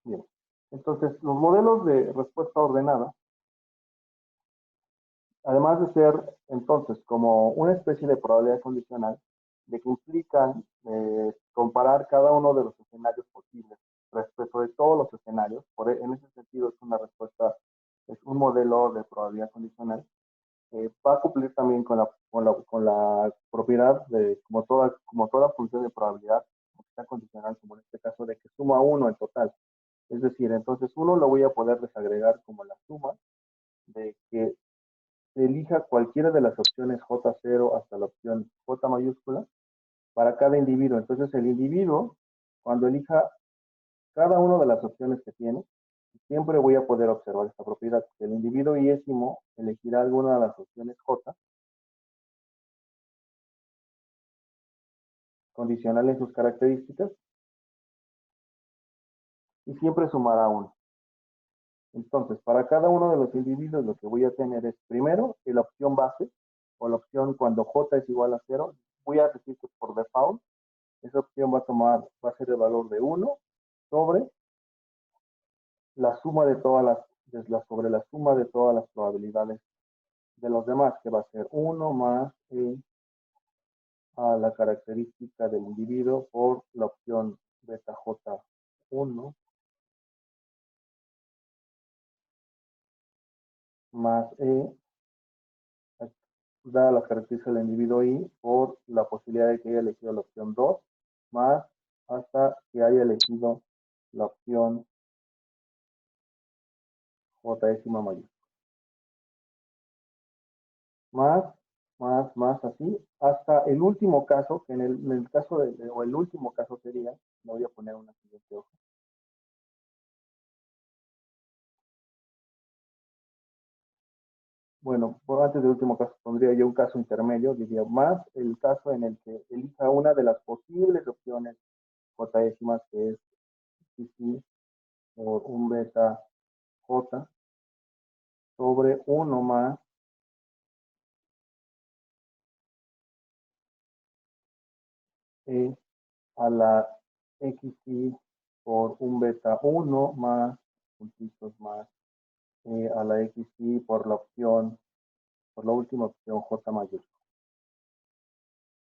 Bien. Entonces, los modelos de respuesta ordenada, además de ser entonces como una especie de probabilidad condicional, de que implican comparar cada uno de los escenarios posibles respecto de todos los escenarios, en ese sentido es una respuesta, es un modelo de probabilidad condicional, va a cumplir también con la propiedad de, como toda función de probabilidad, está condicional, como en este caso, de que suma 1 en total. Es decir, entonces 1 lo voy a poder desagregar como la suma de que se elija cualquiera de las opciones J0 hasta la opción J mayúscula para cada individuo. Entonces el individuo, cuando elija cada una de las opciones que tiene, siempre voy a poder observar esta propiedad. El individuo iésimo elegirá alguna de las opciones J, condicional en sus características, y siempre sumará 1. Entonces, para cada uno de los individuos lo que voy a tener es, primero, la opción base, o la opción cuando J es igual a 0, voy a decir que por default, esa opción va a ser el valor de 1 sobre la suma de todas la suma de todas las probabilidades de los demás, que va a ser 1 más a la característica del individuo por la opción beta J1 más dada las características del individuo I por la posibilidad de que haya elegido la opción 2 más hasta que haya elegido la opción J décima mayor. Más, así, hasta el último caso, que en el caso o el último caso sería, me voy a poner una siguiente hoja. Bueno, por antes del último caso pondría yo un caso intermedio, diría más el caso en el que elija una de las posibles opciones J décimas, que es sí, por un beta J sobre 1 más a la XY por un beta 1 más puntitos más a la XY por la última opción J mayúscula.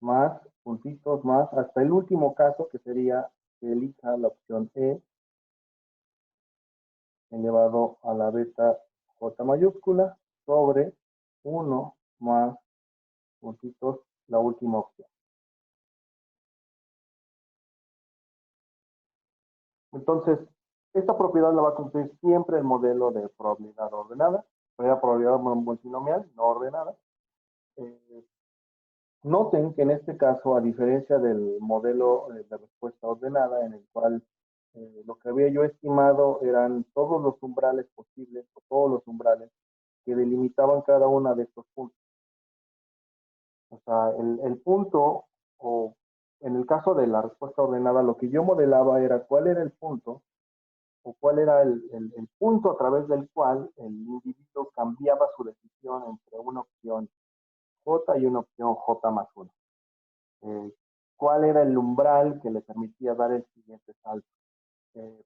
Más puntitos más hasta el último caso, que sería que elija la opción E elevado a la beta J mayúscula sobre 1 más puntitos la última opción. Entonces, esta propiedad la va a cumplir siempre el modelo de probabilidad ordenada, probabilidad multinomial no ordenada. Noten que en este caso, a diferencia del modelo de respuesta ordenada, en el cual lo que había yo estimado eran todos los umbrales posibles o todos los umbrales que delimitaban cada uno de estos puntos. O sea, el punto, o en el caso de la respuesta ordenada, lo que yo modelaba era cuál era el punto o cuál era el punto a través del cual el individuo cambiaba su decisión entre una opción J y una opción J más 1. Cuál era el umbral que le permitía dar el siguiente salto.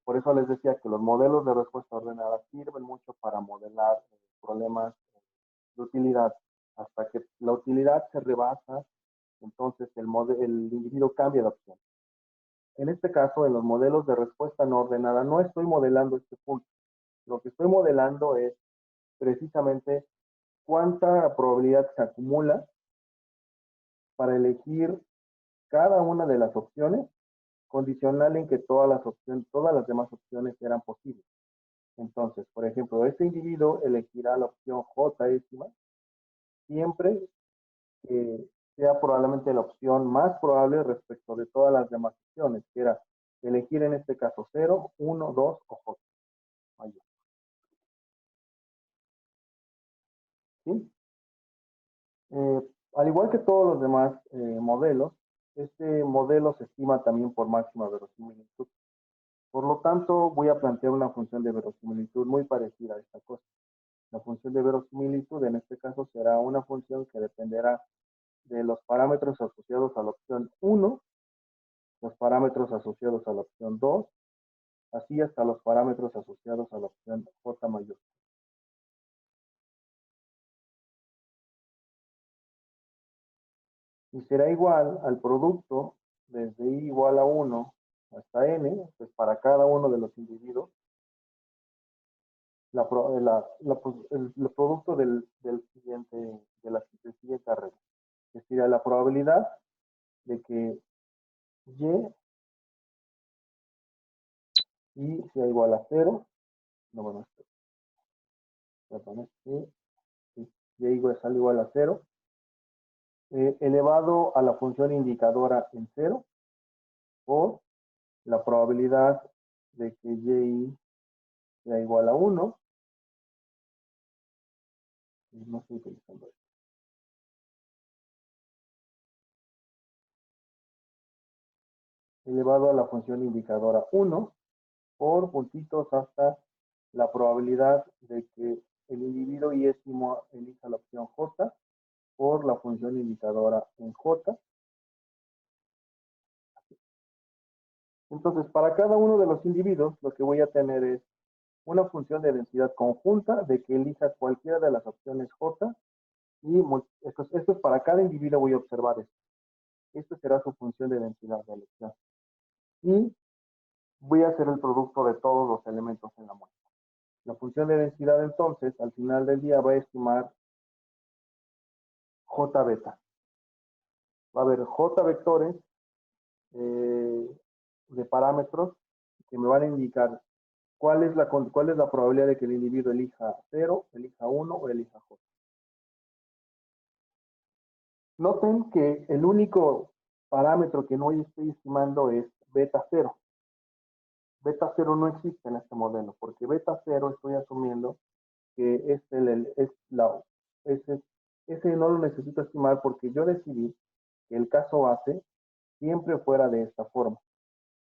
Por eso les decía que los modelos de respuesta ordenada sirven mucho para modelar problemas de utilidad. Hasta que la utilidad se rebasa, entonces el individuo cambia de opción. En este caso, en los modelos de respuesta no ordenada, no estoy modelando este punto. Lo que estoy modelando es precisamente cuánta probabilidad se acumula para elegir cada una de las opciones, condicional en que todas las demás opciones eran posibles. Entonces, por ejemplo, este individuo elegirá la opción J décima siempre que sea probablemente la opción más probable respecto de todas las demás opciones, que era elegir en este caso 0, 1, 2 o J mayor. ¿Sí? Al igual que todos los demás modelos, este modelo se estima también por máxima verosimilitud. Por lo tanto, voy a plantear una función de verosimilitud muy parecida a esta cosa. La función de verosimilitud en este caso será una función que dependerá de los parámetros asociados a la opción 1, los parámetros asociados a la opción 2, así así hasta los parámetros asociados a la opción J mayúscula. Y será igual al producto desde i igual a 1 hasta n, pues para cada uno de los individuos, el producto del siguiente arreglo. Que sería la probabilidad de que y sea igual a 0, no, bueno, perdón, y igual a 0, elevado a la función indicadora en 0, por la probabilidad de que y sea igual a 1, no estoy utilizando esto, elevado a la función indicadora 1, por puntitos hasta la probabilidad de que el individuo iésimo elija la opción J, por la función indicadora en J. Entonces, para cada uno de los individuos, lo que voy a tener es una función de densidad conjunta de que elija cualquiera de las opciones J, y esto es para cada individuo, voy a observar esto. Esto será su función de densidad de elección. Y voy a hacer el producto de todos los elementos en la muestra. La función de densidad, entonces, al final del día va a estimar J beta. Va a haber J vectores de parámetros que me van a indicar cuál es la probabilidad de que el individuo elija 0, elija 1 o elija J. Noten que el único parámetro que no estoy estimando es beta 0. Beta 0 no existe en este modelo, porque beta 0 estoy asumiendo que ese no lo necesito estimar porque yo decidí que el caso base siempre fuera de esta forma.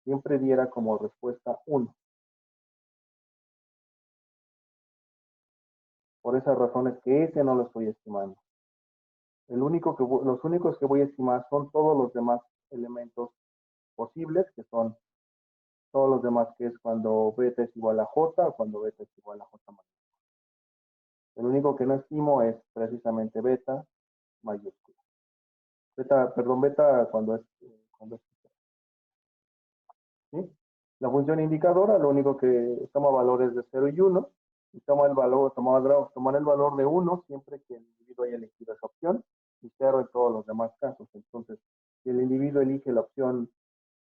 Siempre diera como respuesta 1. Por esas razones que ese no lo estoy estimando. Los únicos que voy a estimar son todos los demás elementos posibles, que son todos los demás, que es cuando beta es igual a J o cuando beta es igual a J mayúscula. El único que no estimo es precisamente beta mayúscula. Beta cuando es ¿sí? La función indicadora, lo único que toma valores de 0 y 1, y tomar el valor de 1 siempre que el individuo haya elegido esa opción, y 0 en todos los demás casos. Entonces, si el individuo elige la opción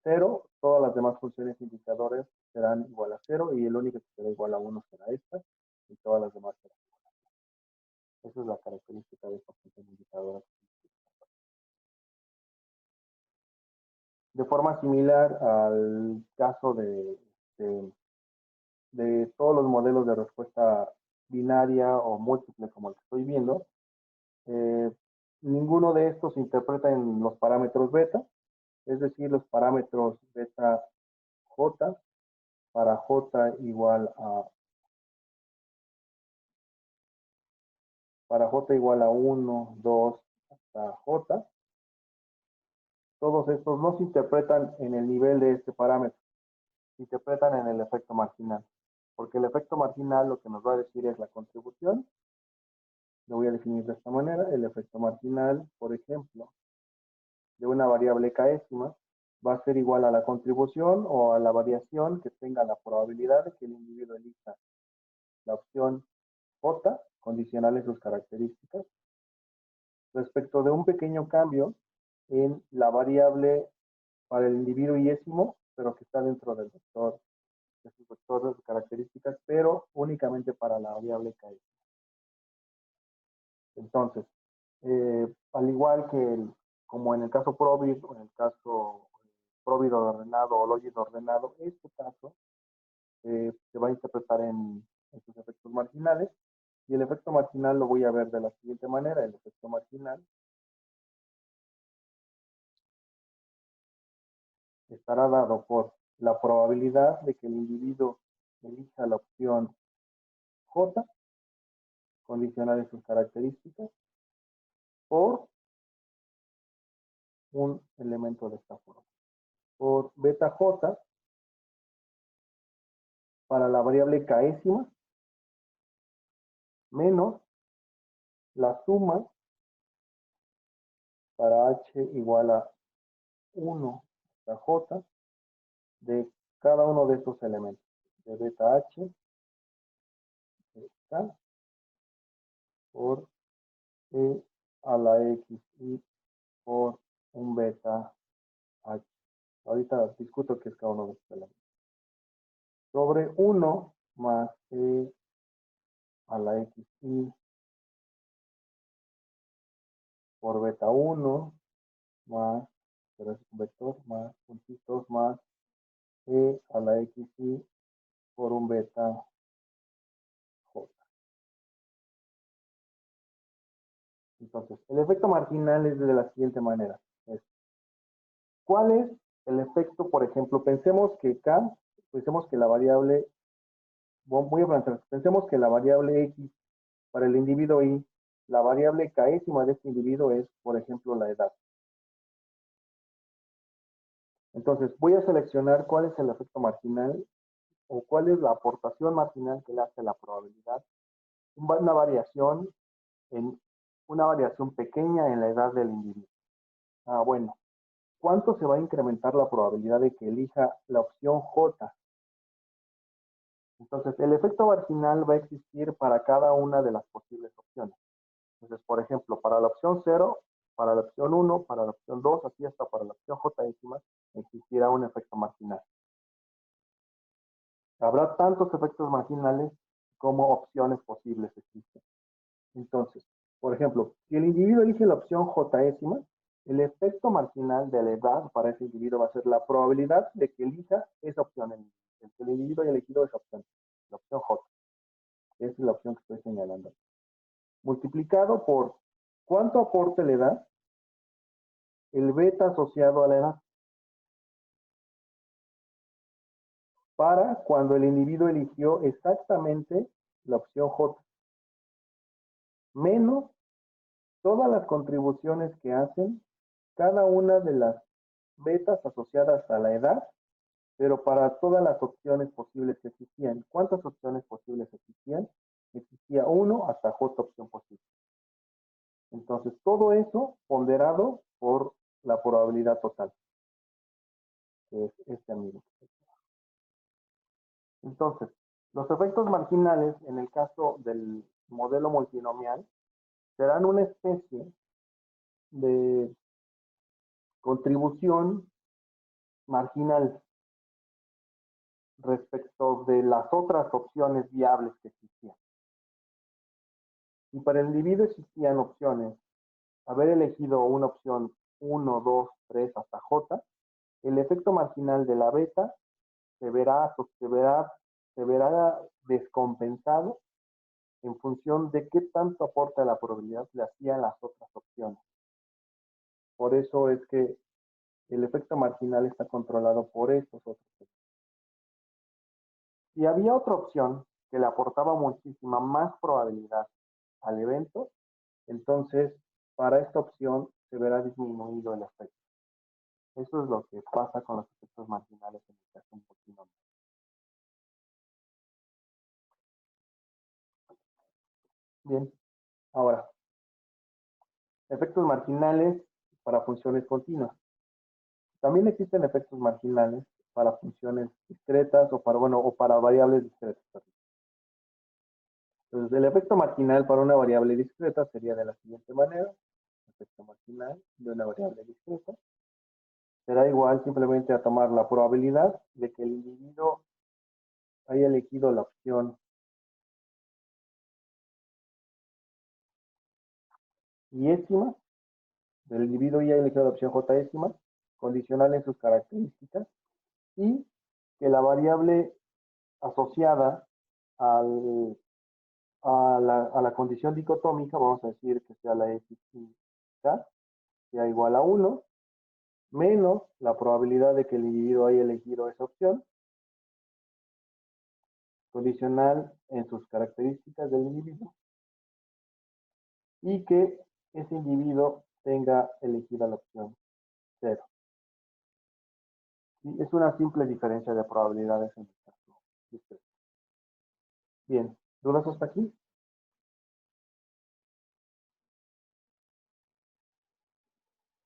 0, todas las demás funciones indicadores serán igual a 0, y el único que será igual a 1 será esta, y todas las demás serán igual a 0. Esa es la característica de esta función indicadora. De forma similar al caso de todos los modelos de respuesta binaria o múltiple como el que estoy viendo, ninguno de estos se interpreta en los parámetros beta, es decir, los parámetros beta j para j igual a 1, 2, hasta j, todos estos no se interpretan en el nivel de este parámetro, se interpretan en el efecto marginal, porque el efecto marginal lo que nos va a decir es la contribución. Lo voy a definir de esta manera: el efecto marginal, por ejemplo, de una variable késima va a ser igual a la contribución o a la variación que tenga la probabilidad de que el individuo elija la opción J, condicional en sus características, respecto de un pequeño cambio en la variable para el individuo iésimo, pero que está dentro del vector, de sus vectores de características, pero únicamente para la variable késima. Entonces, al igual que como en el caso Probit o en el caso Probit ordenado o Logit ordenado, este caso se va a interpretar en sus efectos marginales, y el efecto marginal lo voy a ver de la siguiente manera: el efecto marginal estará dado por la probabilidad de que el individuo elija la opción J, condicional en sus características, por un elemento de esta forma. Por beta J para la variable késima menos la suma para h igual a 1 hasta j de cada uno de estos elementos, de beta h de k por e a la x y por un beta h. Ahorita discuto qué es cada uno de estos elementos. Sobre 1 más e a la x y por beta 1 más, pero es un vector, más puntitos más e a la x y por un beta j. Entonces, el efecto marginal es de la siguiente manera. ¿Cuál es el efecto? Por ejemplo, pensemos que la variable, voy a plantear, pensemos que la variable x para el individuo y la variable késima de este individuo es, por ejemplo, la edad. Entonces, voy a seleccionar cuál es el efecto marginal o cuál es la aportación marginal que le hace la probabilidad. Una variación pequeña en la edad del individuo. Bueno, ¿cuánto se va a incrementar la probabilidad de que elija la opción J? Entonces, el efecto marginal va a existir para cada una de las posibles opciones. Entonces, por ejemplo, para la opción 0, para la opción 1, para la opción 2, así hasta para la opción J décima, existirá un efecto marginal. Habrá tantos efectos marginales como opciones posibles existen. Entonces, por ejemplo, si el individuo elige la opción J décima, el efecto marginal de la edad para ese individuo va a ser la probabilidad de que elija esa opción, el que el individuo haya elegido esa opción, la opción J. Esa es la opción que estoy señalando. Multiplicado por cuánto aporte le da el beta asociado a la edad. Para cuando el individuo eligió exactamente la opción J. Menos todas las contribuciones que hacen cada una de las betas asociadas a la edad, pero para todas las opciones posibles que existían. ¿Cuántas opciones posibles existían? Existía 1 hasta J opción posible. Entonces, todo eso ponderado por la probabilidad total, que es este amigo. Entonces, los efectos marginales, en el caso del modelo multinomial, serán una especie de contribución marginal respecto de las otras opciones viables que existían. Si para el individuo existían opciones, haber elegido una opción 1, 2, 3 hasta J, el efecto marginal de la beta se verá descompensado en función de qué tanto aporte a la probabilidad le hacían las otras opciones. Por eso es que el efecto marginal está controlado por estos otros efectos. Si había otra opción que le aportaba muchísima más probabilidad al evento, entonces para esta opción se verá disminuido el efecto. Eso es lo que pasa con los efectos marginales en el caso multinomial. Bien, ahora, efectos marginales para funciones continuas. También existen efectos marginales para funciones discretas o para variables discretas. Entonces, el efecto marginal para una variable discreta sería de la siguiente manera. Efecto marginal de una variable discreta será igual simplemente a tomar la probabilidad de que el individuo haya elegido la opción yésima, del individuo ya haya elegido la opción j décima, condicional en sus características, y que la variable asociada al, a la condición dicotómica, vamos a decir que sea la x y k, sea igual a 1, menos la probabilidad de que el individuo haya elegido esa opción, condicional en sus características del individuo, y que ese individuo tenga elegida la opción 0. ¿Sí? Es una simple diferencia de probabilidades en el caso. Bien, ¿dudas hasta aquí?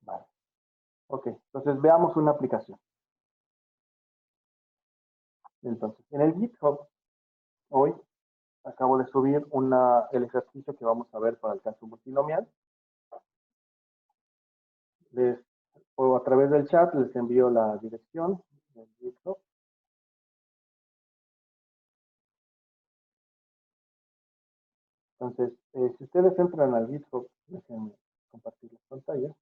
Vale. Ok, entonces veamos una aplicación. Entonces, en el GitHub, hoy acabo de subir el ejercicio que vamos a ver para el caso multinomial. Les, o a través del chat les envío la dirección del GitHub. Entonces, si ustedes entran al GitHub, déjenme compartir la pantalla.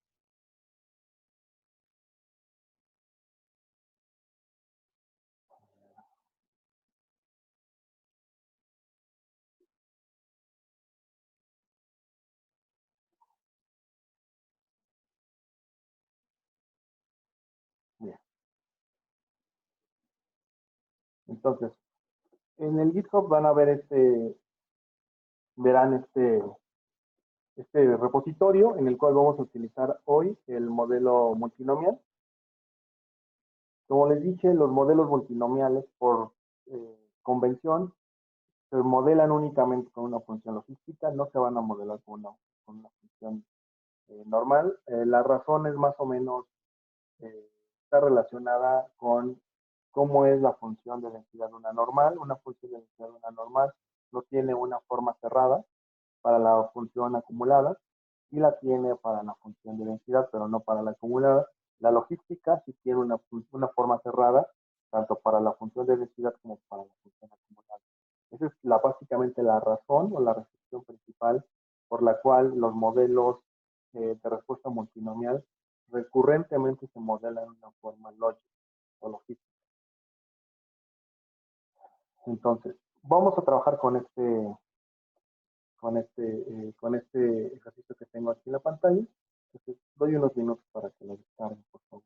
Bien. Entonces, en el GitHub van a ver verán este repositorio en el cual vamos a utilizar hoy el modelo multinomial. Como les dije, los modelos multinomiales por convención se modelan únicamente con una función logística, no se van a modelar con una función normal. La razón es más o menos, eh, está relacionada con cómo es la función de densidad de una normal. Una función de densidad de una normal no tiene una forma cerrada para la función acumulada y la tiene para la función de densidad, pero no para la acumulada. La logística sí tiene una forma cerrada, tanto para la función de densidad como para la función acumulada. Esa es básicamente la razón o la restricción principal por la cual los modelos de respuesta multinomial recurrentemente se modelan en una forma lógica o logística. Entonces, vamos a trabajar con este ejercicio que tengo aquí en la pantalla. Entonces, doy unos minutos para que lo descarguen, por favor.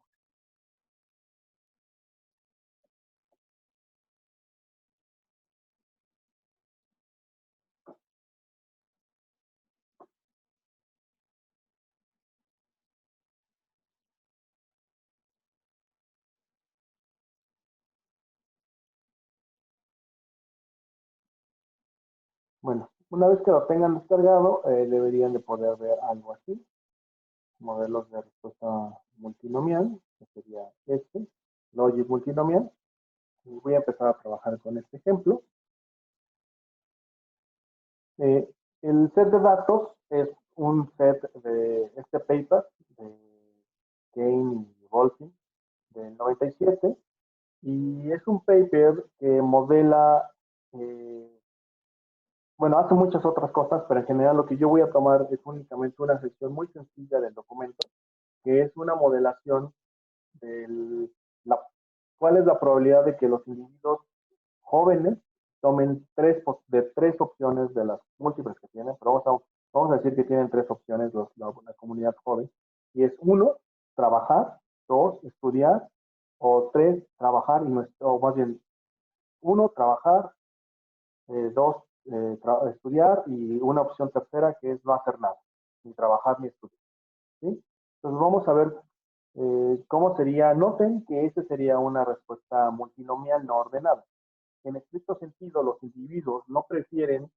Bueno, una vez que lo tengan descargado, deberían de poder ver algo así. Modelos de respuesta multinomial, que sería logic multinomial. Y voy a empezar a trabajar con este ejemplo. Eh, el set de datos es un set de este paper de Kane y Bolton del 97 y es un paper que modela, bueno, hace muchas otras cosas, pero en general lo que yo voy a tomar es únicamente una sección muy sencilla del documento, que es una modelación de cuál es la probabilidad de que los individuos jóvenes tomen de tres opciones de las múltiples que tienen, pero vamos a decir que tienen tres opciones la comunidad joven, y es uno, trabajar, dos, estudiar, o tres, trabajar y no, o más bien, uno, trabajar, dos, estudiar, y una opción tercera que es no hacer nada, ni trabajar ni estudiar. ¿Sí? Entonces vamos a ver cómo sería, noten que esta sería una respuesta multinomial no ordenada. En estricto sentido, los individuos no prefieren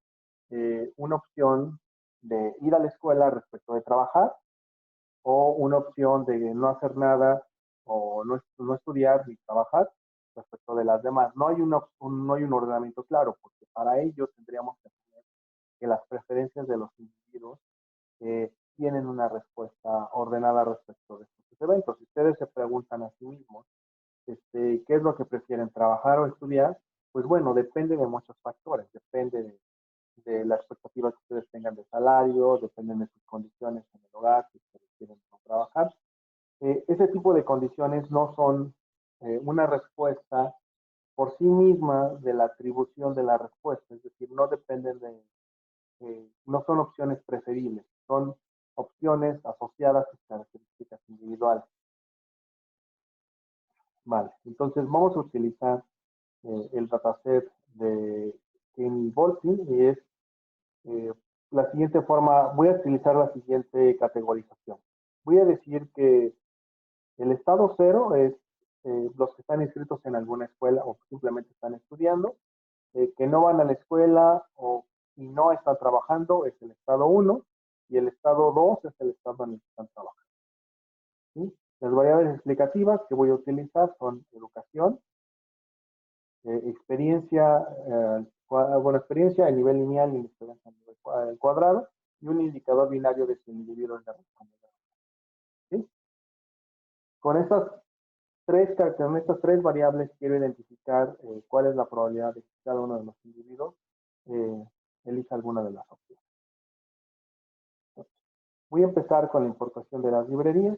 una opción de ir a la escuela respecto de trabajar o una opción de no hacer nada o no estudiar ni trabajar respecto de las demás. No hay un ordenamiento claro, porque para ello tendríamos que tener que las preferencias de los individuos tienen una respuesta ordenada respecto de estos eventos. Si ustedes se preguntan a sí mismos, ¿qué es lo que prefieren, trabajar o estudiar? Pues bueno, depende de muchos factores, depende de la expectativa que ustedes tengan de salario, dependen de sus condiciones en el hogar, si ustedes quieren trabajar. Ese tipo de condiciones no son una respuesta por sí misma de la atribución de la respuesta, es decir, no dependen no son opciones preferibles, son opciones asociadas a características individuales. Vale, entonces vamos a utilizar el dataset de Kenny Bolton y es eh, la siguiente forma, voy a utilizar la siguiente categorización. Voy a decir que el estado cero es los que están inscritos en alguna escuela o simplemente están estudiando. que no van a la escuela y no están trabajando es el estado 1 y el estado 2 es el estado en el que están trabajando. ¿Sí? Las variables explicativas que voy a utilizar son educación, experiencia, experiencia a nivel lineal y experiencia a nivel cuadrado, y un indicador binario de si el individuo es de raza negra. ¿Sí? Con con estas tres variables quiero identificar cuál es la probabilidad de que cada uno de los individuos eh, elija alguna de las opciones. Voy a empezar con la importación de las librerías,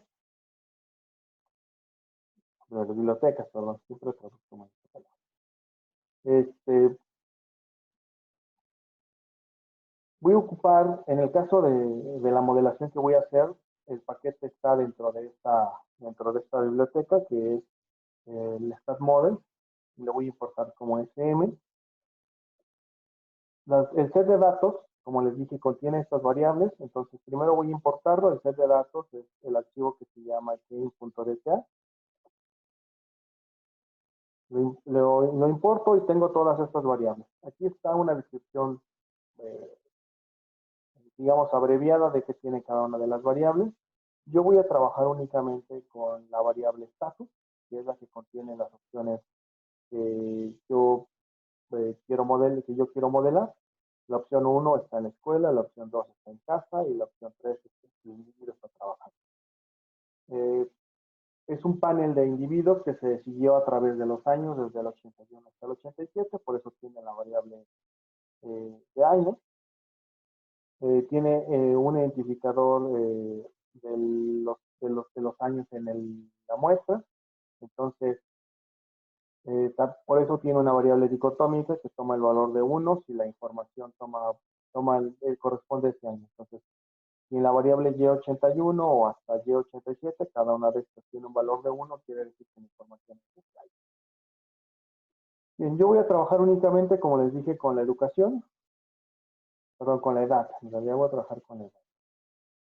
de las bibliotecas, perdón, siempre traduzco mal esta palabra. Voy a ocupar, en el caso de la modelación que voy a hacer, el paquete está dentro de esta biblioteca, que es el Stat Model, y lo voy a importar como SM. El set de datos, como les dije, contiene estas variables, entonces primero voy a importarlo. El set de datos es el archivo que se llama game.dta. Lo importo y tengo todas estas variables. Aquí está una descripción, eh, digamos, abreviada de qué tiene cada una de las variables. Yo voy a trabajar únicamente con la variable status, que es la que contiene las opciones que yo que yo quiero modelar. La opción 1 está en la escuela, la opción 2 está en casa y la opción 3 es que el individuo está trabajando. Es un panel de individuos que se siguió a través de los años, desde el 81 hasta el 87, por eso tiene la variable de año. Tiene un identificador de los años en la muestra. Entonces, por eso tiene una variable dicotómica que toma el valor de 1 si la información corresponde a ese año. Entonces, si en la variable Y81 o hasta Y87, cada una de estas tiene un valor de 1, quiere decir que la información es ese año. Bien, yo voy a trabajar únicamente, como les dije, con la educación, perdón, con la edad. En realidad voy a trabajar con la edad.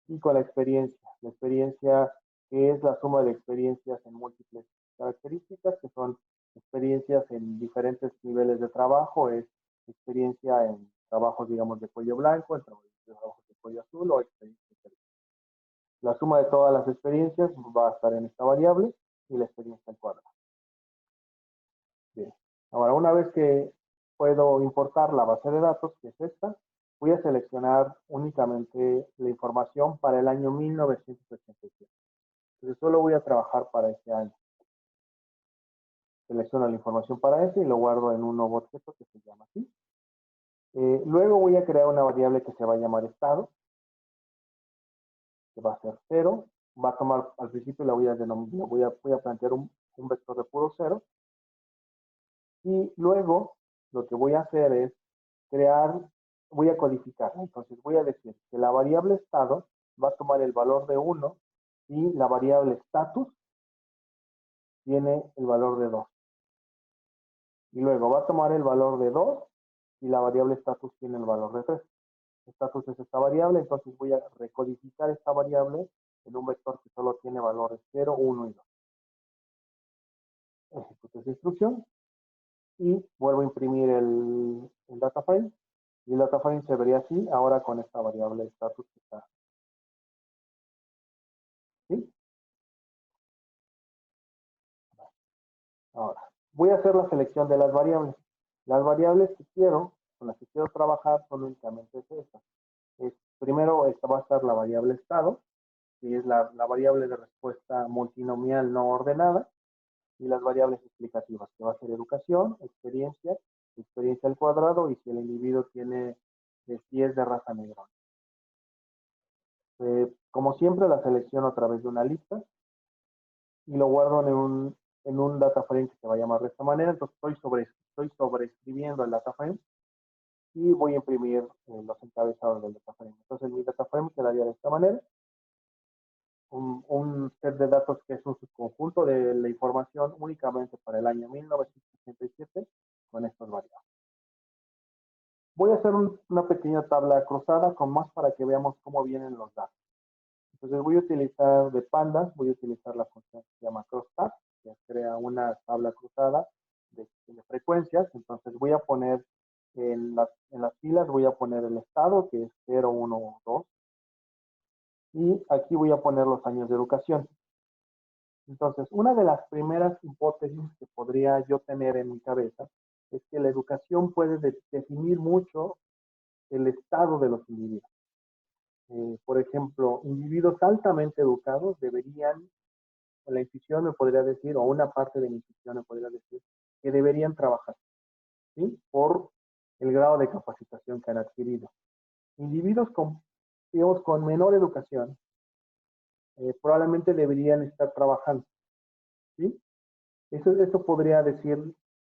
Y con la experiencia. La experiencia que es la suma de experiencias en múltiples características, que son experiencias en diferentes niveles de trabajo, es experiencia en trabajos, digamos, de cuello blanco, en trabajos de cuello azul o experiencia. La suma de todas las experiencias va a estar en esta variable y la experiencia al cuadrado. Bien. Ahora, una vez que puedo importar la base de datos, que es esta, voy a seleccionar únicamente la información para el año 1987. Entonces, solo voy a trabajar para ese año. Selecciono la información para ese y lo guardo en un nuevo objeto que se llama así. Luego voy a crear una variable que se va a llamar estado, que va a ser 0. Va a tomar, al principio la voy a plantear un vector de puro 0. Y luego lo que voy a hacer es voy a codificar. Entonces voy a decir que la variable estado va a tomar el valor de 1 y la variable status tiene el valor de 2. Y luego va a tomar el valor de 2 y la variable status tiene el valor de 3. Status es esta variable, entonces voy a recodificar esta variable en un vector que solo tiene valores 0, 1 y 2. Ejecuto esa instrucción y vuelvo a imprimir el data frame. Y el data frame se vería así, ahora con esta variable status que está. ¿Sí? Ahora, voy a hacer la selección de las variables. Las variables que quiero, con las que quiero trabajar, son únicamente estas. Primero, esta va a estar la variable estado, que es la variable de respuesta multinomial no ordenada, y las variables explicativas, que va a ser educación, experiencia al cuadrado, y si el individuo si es de raza negra. Como siempre, la selecciono a través de una lista y lo guardo en un data frame que se va a llamar de esta manera. Entonces estoy sobreescribiendo el data frame y voy a imprimir los encabezados del data frame. Entonces mi data frame quedaría de esta manera. Un set de datos que es un subconjunto de la información únicamente para el año 1987 con estas variables. Voy a hacer una pequeña tabla cruzada con más para que veamos cómo vienen los datos. Entonces voy a utilizar de pandas, voy a utilizar la función que se llama crosstab, que crea una tabla cruzada de frecuencias. Entonces voy a poner en las filas voy a poner el estado, que es 0, 1, 2, y aquí voy a poner los años de educación. Entonces, una de las primeras hipótesis que podría yo tener en mi cabeza es que la educación puede definir mucho el estado de los individuos. Por ejemplo, individuos altamente educados deberían, o la intuición me podría decir, o una parte de mi intuición me podría decir, que deberían trabajar, ¿sí? Por el grado de capacitación que han adquirido. Individuos con, digamos, con menor educación probablemente deberían estar trabajando, ¿sí? Eso podría decir,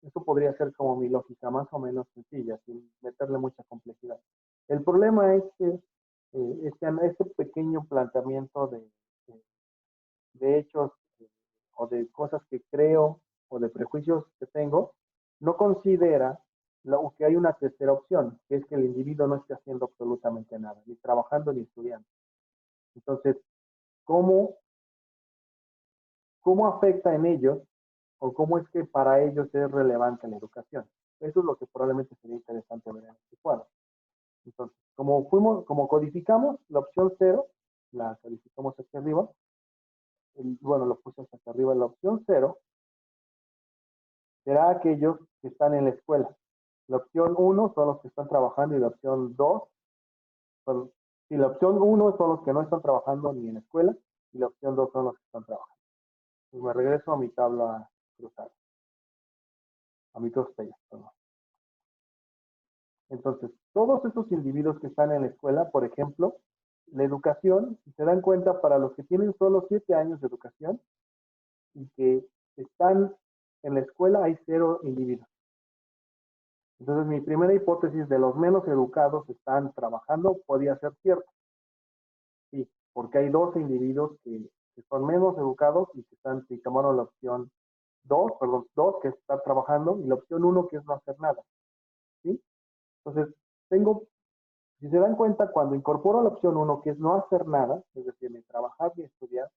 eso podría ser como mi lógica más o menos sencilla, sin meterle mucha complejidad. El problema es que este pequeño planteamiento de hechos o de cosas que creo o de prejuicios que tengo, no considera que hay una tercera opción, que es que el individuo no esté haciendo absolutamente nada, ni trabajando ni estudiando. Entonces, ¿cómo, cómo afecta en ellos o cómo es que para ellos es relevante la educación? Eso es lo que probablemente sería interesante ver en este cuadro. Entonces, como codificamos la opción 0, la codificamos hacia arriba, bueno, lo puse hacia arriba, la opción 0 será aquellos que están en la escuela. La opción 1 son los que están trabajando y la opción 2, si la opción 1 son los que no están trabajando ni en la escuela y la opción 2 son los que están trabajando. Pues me regreso a mi tabla cruzada, a mi costella, perdón. Entonces, todos esos individuos que están en la escuela, por ejemplo, la educación, si se dan cuenta, para los que tienen solo 7 años de educación y que están en la escuela, hay 0 individuos. Entonces, mi primera hipótesis de los menos educados están trabajando podría ser cierta. Sí, porque hay 12 individuos que son menos educados y que tomaron la opción 2, perdón, 2 que están trabajando y la opción 1 que es no hacer nada. ¿Sí? Entonces, si se dan cuenta, cuando incorporo la opción 1 que es no hacer nada, es decir, ni trabajar ni estudiar,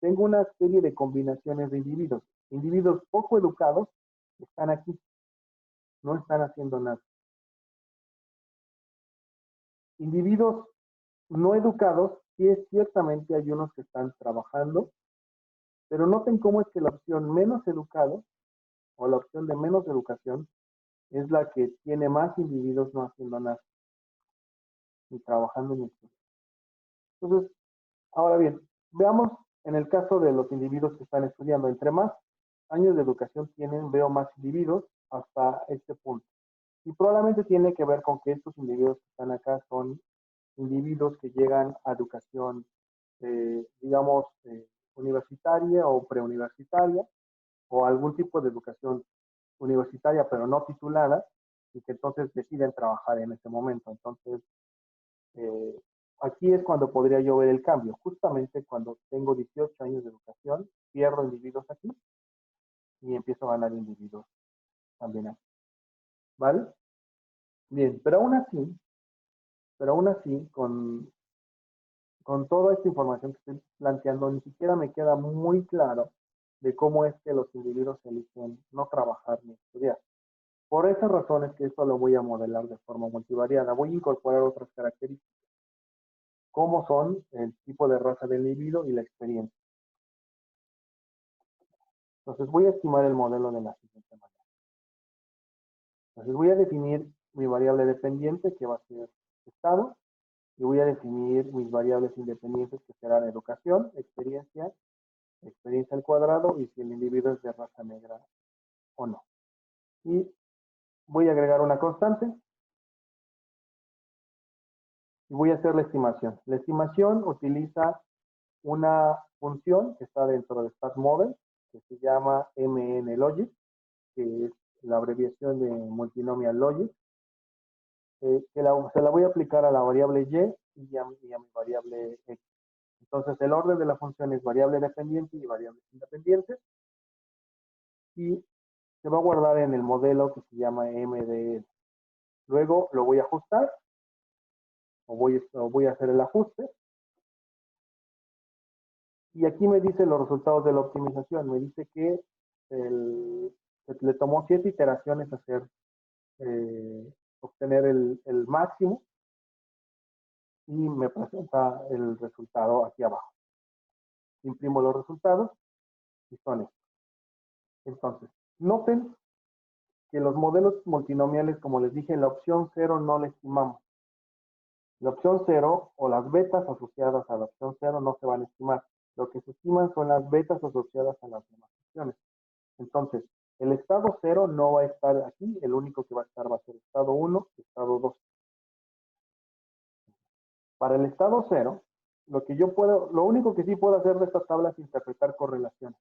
tengo una serie de combinaciones de individuos. Individuos poco educados están aquí, no están haciendo nada. Individuos no educados, sí es ciertamente hay unos que están trabajando, pero noten cómo es que la opción menos educado o la opción de menos educación es la que tiene más individuos no haciendo nada, ni trabajando ni estudiando. Entonces, ahora bien, veamos en el caso de los individuos que están estudiando. Entre más años de educación tienen, veo más individuos hasta este punto. Y probablemente tiene que ver con que estos individuos que están acá son individuos que llegan a educación, digamos, universitaria o preuniversitaria, o algún tipo de educación universitaria, pero no titulada, y que entonces deciden trabajar en ese momento. Entonces, eh, aquí es cuando podría yo ver el cambio. Justamente cuando tengo 18 años de educación, pierdo individuos aquí y empiezo a ganar individuos también aquí. ¿Vale? Bien, pero aún así, con toda esta información que estoy planteando, ni siquiera me queda muy claro de cómo es que los individuos eligen no trabajar ni estudiar. Por esas razones que esto lo voy a modelar de forma multivariada, voy a incorporar otras características, como son el tipo de raza del individuo y la experiencia. Entonces voy a estimar el modelo de la siguiente manera. Entonces voy a definir mi variable dependiente, que va a ser estado, y voy a definir mis variables independientes, que serán educación, experiencia al cuadrado, y si el individuo es de raza negra o no. Y voy a agregar una constante, y voy a hacer la estimación. La estimación utiliza una función que está dentro de StatModel, que se llama MNLogic, que es la abreviación de Multinomial Logic, se la voy a aplicar a la variable y a mi variable x. Entonces, el orden de la función es variable dependiente y variables independientes, y se va a guardar en el modelo que se llama MDL. Luego lo voy a ajustar, o voy a hacer el ajuste, y aquí me dice los resultados de la optimización. Me dice que le tomó 7 iteraciones hacer obtener el máximo y me presenta el resultado aquí abajo. Imprimo los resultados y son estos. Entonces, noten que los modelos multinomiales, como les dije, la opción 0 no la estimamos. La opción 0 o las betas asociadas a la opción 0 no se van a estimar. Lo que se estiman son las betas asociadas a las demás opciones. Entonces, el estado 0 no va a estar aquí, el único que va a estar va a ser estado 1, estado 2. Para el estado 0, lo único que sí puedo hacer de esta tabla es interpretar correlaciones.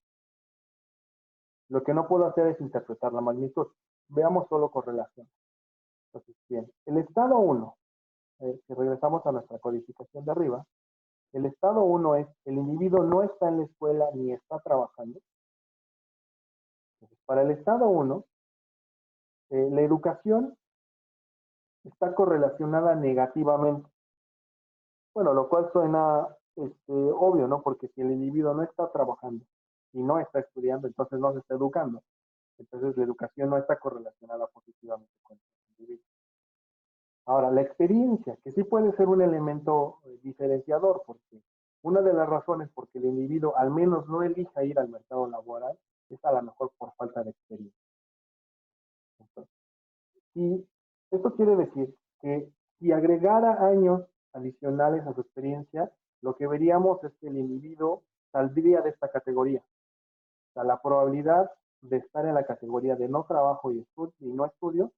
Lo que no puedo hacer es interpretar la magnitud. Veamos solo correlaciones. Entonces, bien, el estado 1, si regresamos a nuestra codificación de arriba, el estado 1 es, el individuo no está en la escuela ni está trabajando. Entonces, para el estado 1, la educación está correlacionada negativamente. Bueno, lo cual suena obvio, ¿no? Porque si el individuo no está trabajando y no está estudiando, entonces no se está educando. Entonces la educación no está correlacionada positivamente con el individuo. Ahora, la experiencia, que sí puede ser un elemento diferenciador, porque una de las razones por que el individuo al menos no elija ir al mercado laboral es a lo mejor por falta de experiencia. Entonces, y esto quiere decir que si agregara años adicionales a su experiencia, lo que veríamos es que el individuo saldría de esta categoría. O sea, la probabilidad de estar en la categoría de no trabajo y no estudio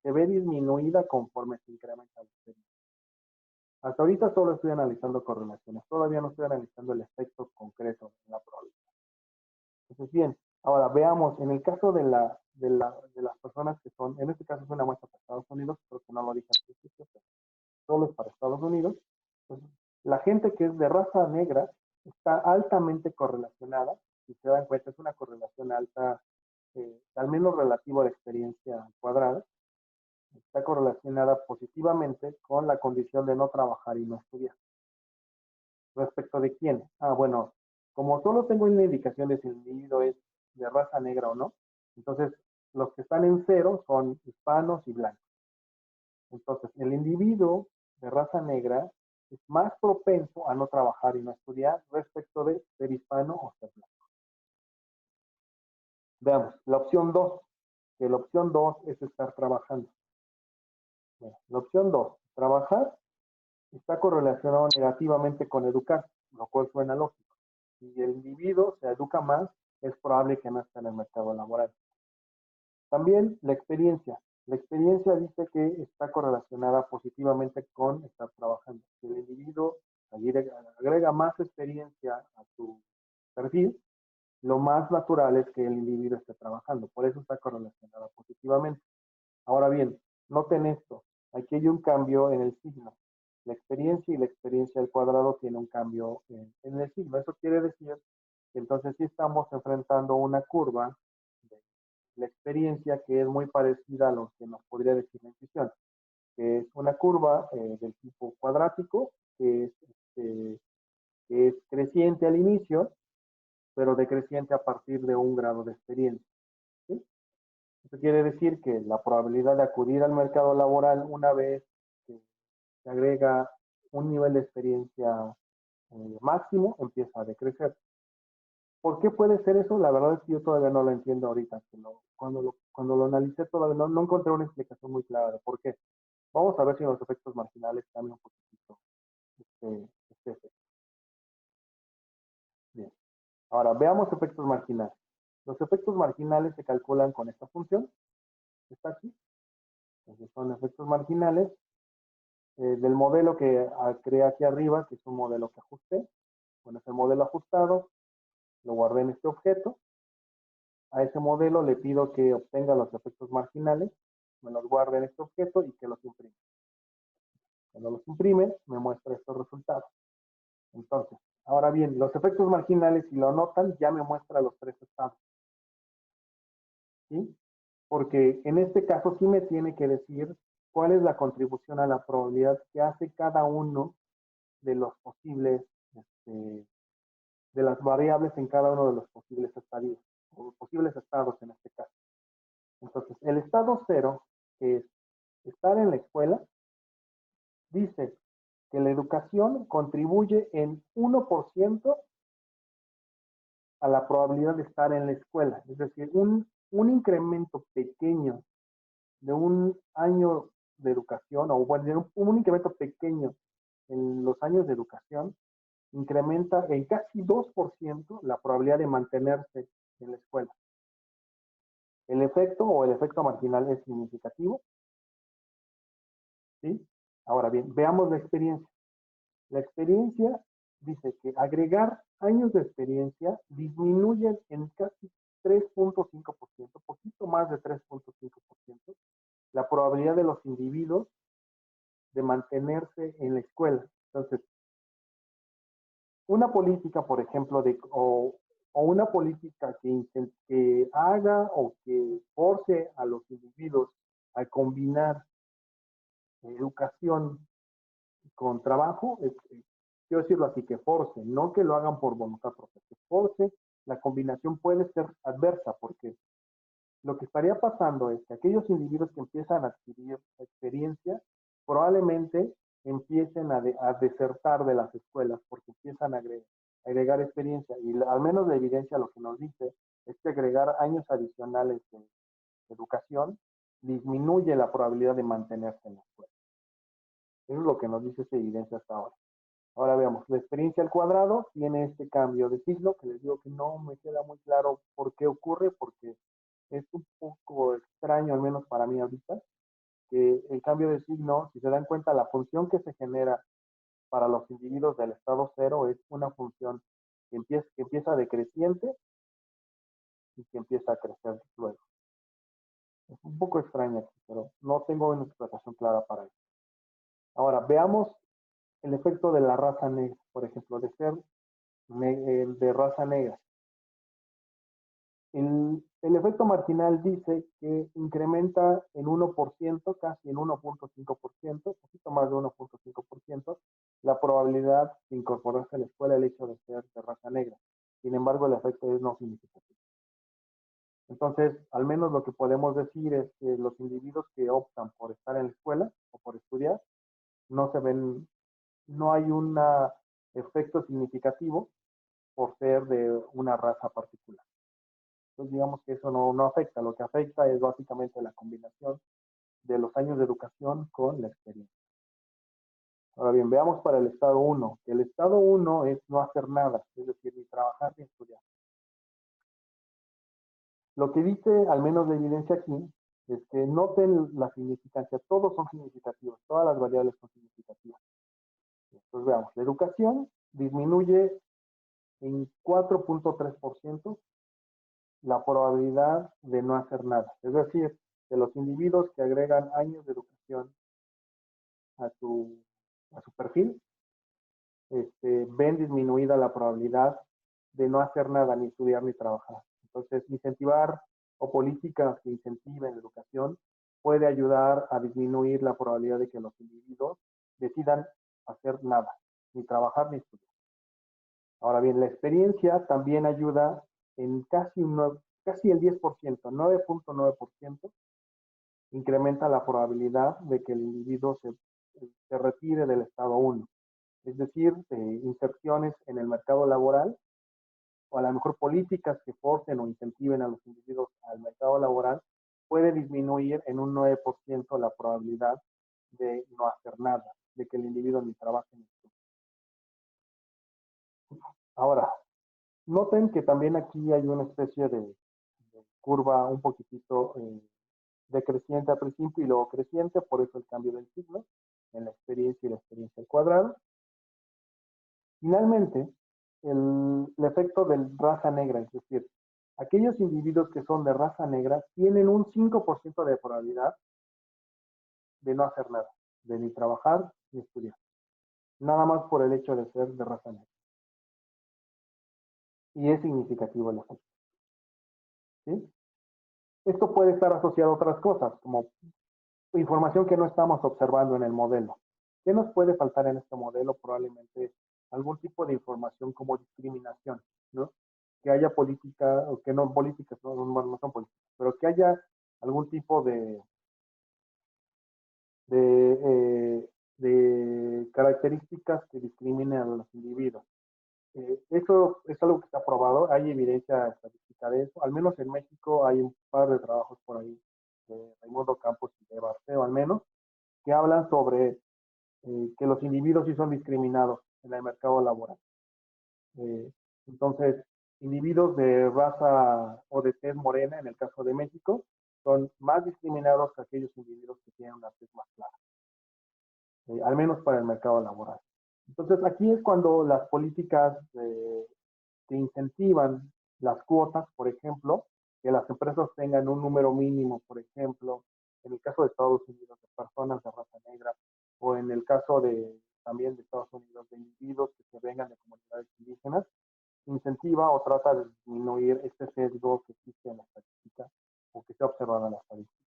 se ve disminuida conforme se incrementa la experiencia. Hasta ahorita solo estoy analizando correlaciones, todavía no estoy analizando el efecto concreto en la probabilidad. Entonces, bien, ahora veamos, en el caso de las personas que son, en este caso es una muestra para Estados Unidos, creo que no lo dije al principio, pero solo es para Estados Unidos. Entonces, la gente que es de raza negra está altamente correlacionada, si se dan cuenta, es una correlación alta, al menos relativo a la experiencia cuadrada, está correlacionada positivamente con la condición de no trabajar y no estudiar. ¿Respecto de quién? Bueno, como solo tengo una indicación de si el individuo es de raza negra o no, entonces los que están en 0 son hispanos y blancos. Entonces, el individuo de raza negra es más propenso a no trabajar y no estudiar respecto de ser hispano o ser blanco. Veamos, la opción 2, que la opción 2 es estar trabajando. Bueno, la opción 2, trabajar, está correlacionado negativamente con educar, lo cual suena lógico. Si el individuo se educa más, es probable que no esté en el mercado laboral. También la experiencia. La experiencia dice que está correlacionada positivamente con estar trabajando. Si el individuo agrega más experiencia a su perfil, lo más natural es que el individuo esté trabajando. Por eso está correlacionada positivamente. Ahora bien, noten esto. Aquí hay un cambio en el signo. La experiencia y la experiencia al cuadrado tiene un cambio en el signo. Eso quiere decir que entonces sí estamos enfrentando una curva de la experiencia que es muy parecida a lo que nos podría decir la intuición, que es una curva del tipo cuadrático, que es creciente al inicio, pero decreciente a partir de un grado de experiencia. ¿Sí? Esto quiere decir que la probabilidad de acudir al mercado laboral una vez que se agrega un nivel de experiencia máximo empieza a decrecer. ¿Por qué puede ser eso? La verdad es que yo todavía no lo entiendo ahorita. Cuando lo analicé todavía no encontré una explicación muy clara de por qué. Vamos a ver si los efectos marginales cambian un poquito este efecto. Bien. Ahora, veamos efectos marginales. Los efectos marginales se calculan con esta función. Está aquí. Entonces son efectos marginales del modelo que creé aquí arriba, que es un modelo que ajusté. Bueno, es el modelo ajustado. Lo guardé en este objeto. A ese modelo le pido que obtenga los efectos marginales, me los guarde en este objeto y que los imprime. Cuando los imprime, me muestra estos resultados. Entonces, ahora bien, los efectos marginales, si lo anotan, ya me muestra los tres estados. ¿Sí? Porque en este caso sí me tiene que decir cuál es la contribución a la probabilidad que hace cada uno de los posibles, de las variables en cada uno de los posibles estadios, o posibles estados en este caso. Entonces, el estado 0, que es estar en la escuela, dice que la educación contribuye en 1% a la probabilidad de estar en la escuela. Es decir, un incremento pequeño de un año de educación, o bueno, un incremento pequeño en los años de educación, incrementa en casi 2% la probabilidad de mantenerse en la escuela. El efecto o el efecto marginal es significativo, ¿sí? Ahora bien, veamos la experiencia. La experiencia dice que agregar años de experiencia disminuye en casi 3.5%, poquito más de 3.5%, la probabilidad de los individuos de mantenerse en la escuela. Entonces, una política, por ejemplo, o una política que haga o que force a los individuos a combinar educación con trabajo, quiero decirlo así, que force, no que lo hagan por voluntad propia, que force, la combinación puede ser adversa, porque lo que estaría pasando es que aquellos individuos que empiezan a adquirir experiencia probablemente empiecen a desertar de las escuelas porque empiezan a agregar experiencia. Y al menos la evidencia lo que nos dice es que agregar años adicionales de educación disminuye la probabilidad de mantenerse en la escuela. Eso es lo que nos dice esta evidencia hasta ahora. Ahora veamos, la experiencia al cuadrado tiene este cambio de signo, que les digo que no me queda muy claro por qué ocurre, porque es un poco extraño, al menos para mí ahorita, que el cambio de signo, si se dan cuenta, la función que se genera para los individuos del estado cero es una función que empieza decreciente y que empieza a crecer luego. Es un poco extraño aquí, pero no tengo una explicación clara para eso. Ahora, veamos el efecto de la raza negra, por ejemplo, de ser de raza negra. El efecto marginal dice que incrementa en 1%, casi en 1.5%, un poquito más de 1.5%, la probabilidad de incorporarse a la escuela el hecho de ser de raza negra. Sin embargo, el efecto es no significativo. Entonces, al menos lo que podemos decir es que los individuos que optan por estar en la escuela o por estudiar, no hay un efecto significativo por ser de una raza particular. Entonces, digamos que eso no afecta. Lo que afecta es básicamente la combinación de los años de educación con la experiencia. Ahora bien, veamos para el estado 1, que el estado 1 es no hacer nada, es decir, ni trabajar ni estudiar. Lo que dice, al menos la evidencia aquí, es que noten la significancia, todos son significativos, todas las variables son significativas. Entonces veamos, la educación disminuye en 4.3% la probabilidad de no hacer nada. Es decir, que los individuos que agregan años de educación a su perfil, ven disminuida la probabilidad de no hacer nada, ni estudiar ni trabajar. Entonces, incentivar o políticas que incentiven la educación puede ayudar a disminuir la probabilidad de que los individuos decidan hacer nada, ni trabajar ni estudiar. Ahora bien, la experiencia también ayuda en casi el 10%, 9.9%, incrementa la probabilidad de que el individuo se retire del estado 1. Es decir, inserciones en el mercado laboral, o a lo mejor políticas que forcen o incentiven a los individuos al mercado laboral, puede disminuir en un 9% la probabilidad de no hacer nada, de que el individuo ni trabaje ni estudie. Ahora, noten que también aquí hay una especie de curva un poquitito decreciente al principio y luego creciente, por eso el cambio del signo en la experiencia y la experiencia al cuadrado. Finalmente, el efecto de raza negra, es decir, aquellos individuos que son de raza negra tienen un 5% de probabilidad de no hacer nada, de ni trabajar ni estudiar, nada más por el hecho de ser de raza negra. Y es significativo el efecto. ¿Sí? Esto puede estar asociado a otras cosas, como información que no estamos observando en el modelo. ¿Qué nos puede faltar en este modelo? Probablemente algún tipo de información como discriminación, ¿no? Que haya política, o que no políticas, no son políticas, pero que haya algún tipo características que discriminen a los individuos. Eso es algo que está probado, hay evidencia estadística de eso, al menos en México hay un par de trabajos por ahí, de Raimundo Campos y de Barceo al menos, que hablan sobre que los individuos sí son discriminados en el mercado laboral. Eh, entonces, individuos de raza o de tez morena, en el caso de México, son más discriminados que aquellos individuos que tienen una tez más clara, al menos para el mercado laboral. Entonces, aquí es cuando las políticas que incentivan las cuotas, por ejemplo, que las empresas tengan un número mínimo, por ejemplo, en el caso de Estados Unidos, de personas de raza negra, o en el caso de también de Estados Unidos, de individuos que se vengan de comunidades indígenas, incentiva o trata de disminuir este sesgo que existe en la estadística o que se ha observado en la estadística.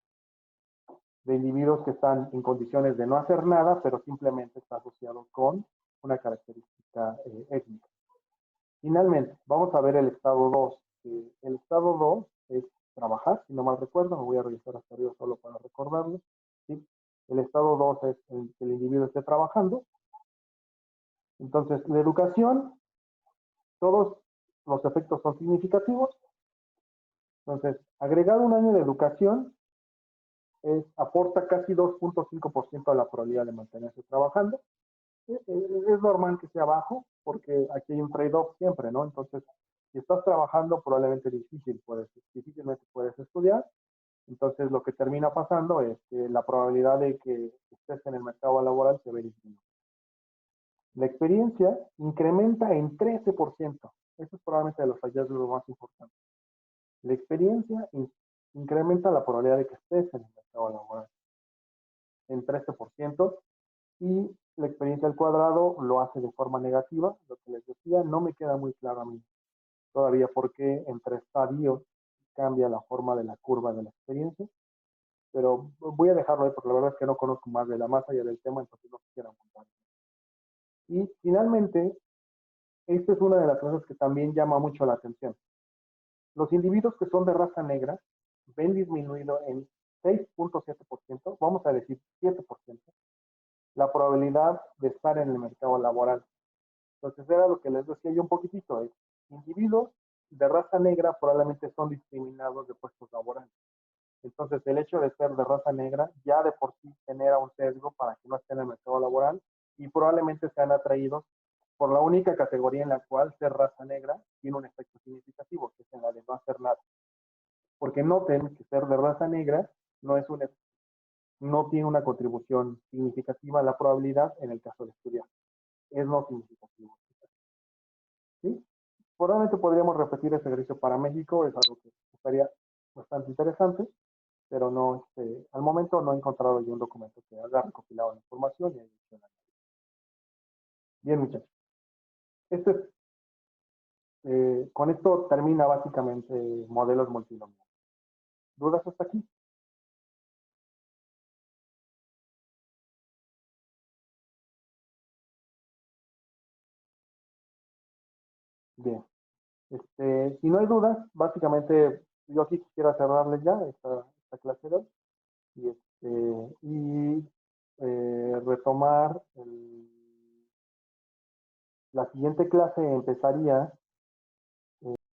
De individuos que están en condiciones de no hacer nada, pero simplemente está asociado con una característica étnica. Finalmente, vamos a ver el estado 2. El estado 2 es trabajar, si no mal recuerdo, me voy a revisar hasta arriba solo para recordarlo. ¿Sí? El estado 2 es que el individuo esté trabajando. Entonces, la educación, todos los efectos son significativos. Entonces, agregar un año de educación aporta casi 2.5% a la probabilidad de mantenerse trabajando. Es normal que sea bajo, porque aquí hay un trade-off siempre, ¿no? Entonces, si estás trabajando, probablemente difícilmente puedes estudiar. Entonces, lo que termina pasando es que la probabilidad de que estés en el mercado laboral se ve disminuida. La experiencia incrementa en 13%. Eso es probablemente de los hallazgos más importantes. La experiencia incrementa la probabilidad de que estés en el mercado laboral en 13%. Y la experiencia al cuadrado lo hace de forma negativa. Lo que les decía, no me queda muy claro a mí todavía por qué entre estadios cambia la forma de la curva de la experiencia, pero voy a dejarlo ahí porque la verdad es que no conozco más de la más allá del tema, entonces no quisiera apuntar. Y finalmente, esta es una de las cosas que también llama mucho la atención. Los individuos que son de raza negra ven disminuido en 6.7%, vamos a decir 7%, la probabilidad de estar en el mercado laboral. Entonces era lo que les decía yo un poquitito, individuos de raza negra probablemente son discriminados de puestos laborales. Entonces el hecho de ser de raza negra ya de por sí genera un sesgo para que no estén en el mercado laboral y probablemente sean atraídos por la única categoría en la cual ser raza negra tiene un efecto significativo, que es en la de no hacer nada. Porque noten que ser de raza negra no tiene una contribución significativa a la probabilidad en el caso de estudiar. Es no significativo. ¿Sí? Probablemente podríamos repetir ese ejercicio para México, es algo que estaría bastante interesante, pero no, al momento no he encontrado yo un documento que haya recopilado la información y haya hecho la análisis. Bien, muchachos. Con esto termina básicamente modelos multinomiales. ¿Dudas hasta aquí? Bien. Si no hay dudas, básicamente yo aquí quisiera cerrarles ya esta clase de hoy y retomar la siguiente clase empezaría